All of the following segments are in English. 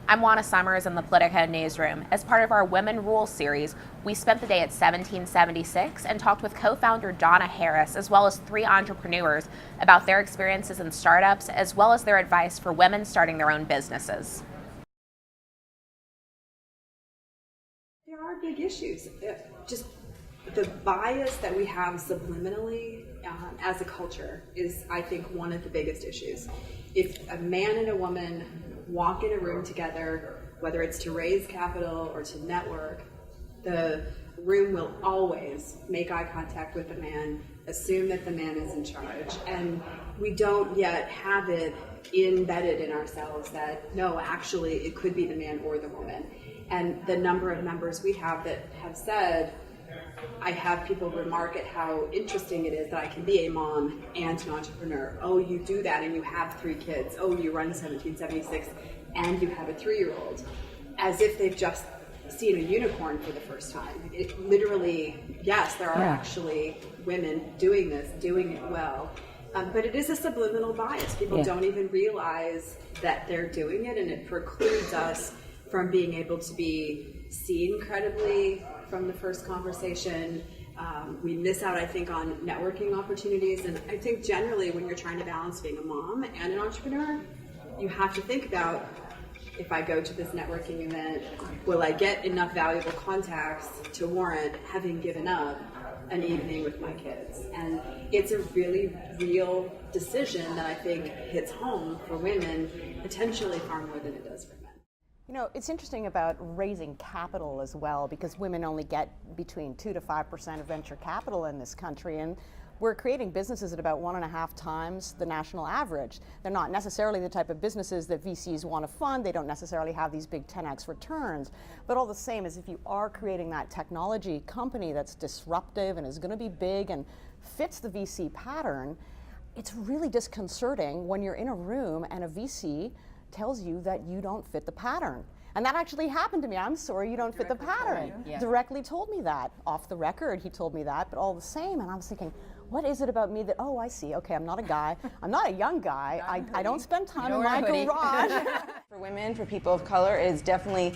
I'm Juana Summers in the Politico newsroom. As part of our Women Rule series, we spent the day at 1776 and talked with co-founder Donna Harris, as well as 3 entrepreneurs about their experiences in startups, as well as their advice for women starting their own businesses. There are big issues. Just the bias that we have subliminally as a culture is, I think, one of the biggest issues. If a man and a woman walk in a room together, whether it's to raise capital or to network, the room will always make eye contact with the man, assume that the man is in charge, and we don't yet have it embedded in ourselves that, no, actually, it could be the man or the woman. And the number of members we have that have said, I have people remark at how interesting it is that I can be a mom and an entrepreneur. Oh, you do that and you have 3 kids. Oh, you run 1776 and you have a 3-year-old. As if they've just seen a unicorn for the first time. It literally, yes, there are actually women doing this, doing it well. But it is a subliminal bias. People don't even realize that they're doing it, and it precludes us from being able to be seen credibly from the first conversation. We miss out, I think, on networking opportunities. And I think generally when you're trying to balance being a mom and an entrepreneur, you have to think about, if I go to this networking event, will I get enough valuable contacts to warrant having given up an evening with my kids? And it's a really real decision that I think hits home for women potentially far more than it does for men. You know, it's interesting about raising capital as well, because women only get between 2 to 5% of venture capital in this country, and we're creating businesses at about 1.5 times the national average. They're not necessarily the type of businesses that VCs want to fund. They don't necessarily have these big 10x returns. But all the same, as if you are creating that technology company that's disruptive and is going to be big and fits the VC pattern, it's really disconcerting when you're in a room and a VC tells you that you don't fit the pattern. And that actually happened to me. I'm sorry, you don't fit the pattern. Directly told me that. Off the record, he told me that, but all the same. And I was thinking, what is it about me that, oh, I see, okay, I'm not a guy. I'm not a young guy. I don't spend time in my garage. For women, for people of color, it is definitely,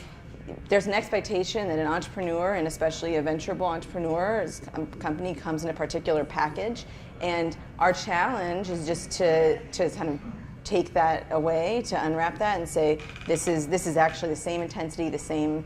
there's an expectation that an entrepreneur, and especially a venturable entrepreneur's company, comes in a particular package. And our challenge is just to kind of take that away, to unwrap that and say, this is actually the same intensity, the same,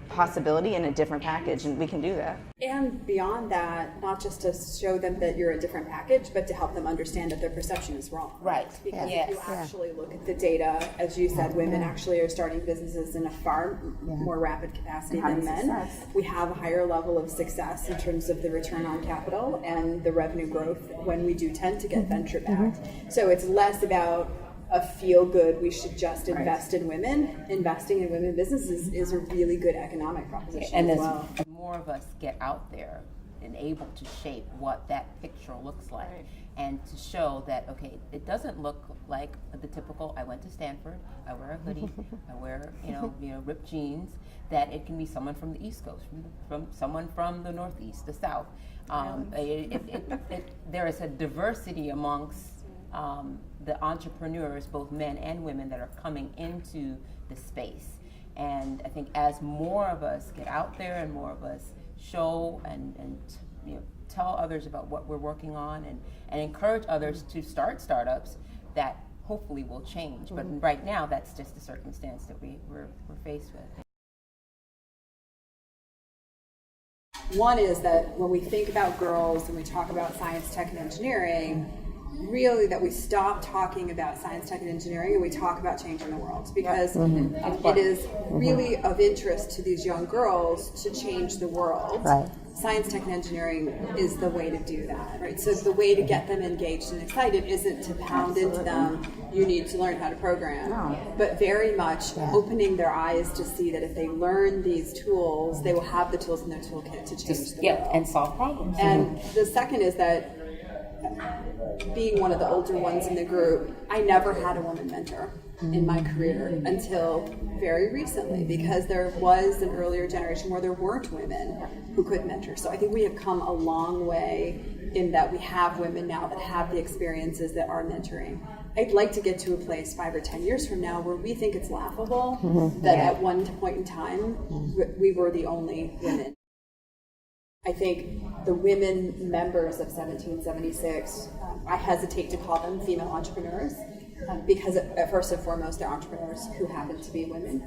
possibility in a different package, and we can do that. And beyond that, not just to show them that you're a different package, but to help them understand that their perception is wrong. Right. Because if you actually look at the data, as you said, women actually are starting businesses in a far more rapid capacity than men. We have a higher level of success in terms of the return on capital and the revenue growth when we do tend to get venture backed. So it's less about a feel-good, we should just invest in women. Investing in women businesses is a really good economic proposition and as well. As more of us get out there and able to shape what that picture looks like, and to show that, okay, it doesn't look like the typical, I went to Stanford, I wear a hoodie, I wear, ripped jeans, that it can be someone from the East Coast, from someone from the Northeast, the South. There is a diversity amongst the entrepreneurs, both men and women, that are coming into the space. And I think as more of us get out there and more of us show and tell others about what we're working on and encourage others to start startups, that hopefully will change. But right now, that's just the circumstance that we're faced with. One is that when we think about girls and we talk about science, tech, and engineering, really that we stop talking about science, tech, and engineering and we talk about changing the world, because it is really of interest to these young girls to change the world. Science, tech, and engineering is the way to do that, right? So the way to get them engaged and excited isn't to pound into them, you need to learn how to program, but very much opening their eyes to see that if they learn these tools, they will have the tools in their toolkit to change the world. And solve problems. And the second is that, being one of the older ones in the group, I never had a woman mentor in my career until very recently, because there was an earlier generation where there weren't women who could mentor. So I think we have come a long way in that we have women now that have the experiences that are mentoring. I'd like to get to a place 5 or 10 years from now where we think it's laughable that at one point in time we were the only women. I think the women members of 1776, I hesitate to call them female entrepreneurs because first and foremost they're entrepreneurs who happen to be women.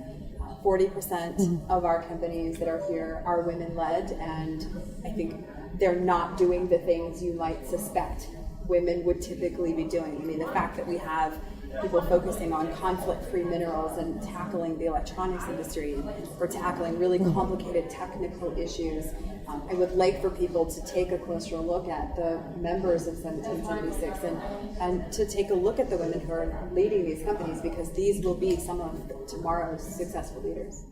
40% of our companies that are here are women-led, and I think they're not doing the things you might suspect women would typically be doing. I mean, the fact that we have people focusing on conflict-free minerals and tackling the electronics industry, we're tackling really complicated technical issues. I would like for people to take a closer look at the members of 1776 and to take a look at the women who are leading these companies, because these will be some of tomorrow's successful leaders.